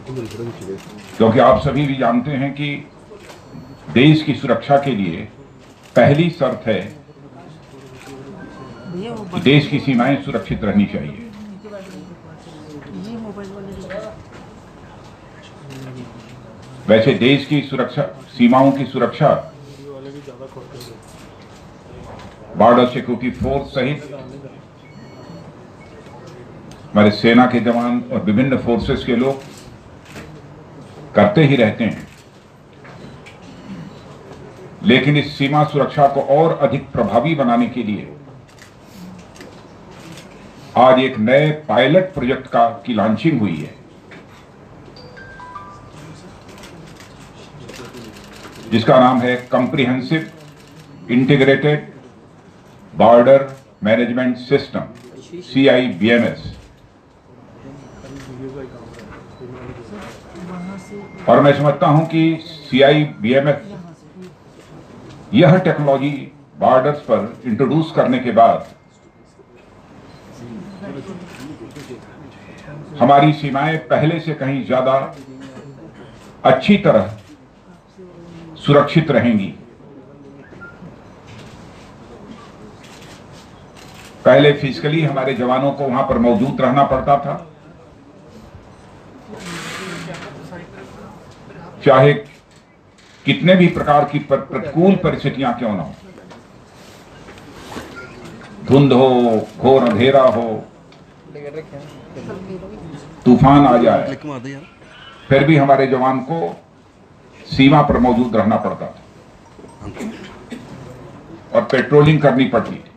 क्योंकि आप सभी भी जानते हैं कि देश की सुरक्षा के लिए पहली शर्त है कि देश की सीमाएं सुरक्षित रहनी चाहिए। वैसे देश की सुरक्षा, सीमाओं की सुरक्षा बॉर्डर सिक्योरिटी फोर्स सहित हमारे सेना के जवान और विभिन्न फोर्सेस के लोग करते ही रहते हैं, लेकिन इस सीमा सुरक्षा को और अधिक प्रभावी बनाने के लिए आज एक नए पायलट प्रोजेक्ट की लॉन्चिंग हुई है, जिसका नाम है comprehensive integrated border management system, CIBMS। और मैं समझता हूं कि CIBMS यह टेक्नोलॉजी बॉर्डर्स पर इंट्रोड्यूस करने के बाद हमारी सीमाएं पहले से कहीं ज्यादा अच्छी तरह सुरक्षित रहेंगी। पहले फिजिकली हमारे जवानों को वहां पर मौजूद रहना पड़ता था, चाहे कितने भी प्रकार की प्रतिकूल परिस्थितियां क्यों ना हो, धुंध हो, घोर अंधेरा हो, तूफान आ जाए, फिर भी हमारे जवान को सीमा पर मौजूद रहना पड़ता था और पेट्रोलिंग करनी पड़ती थी।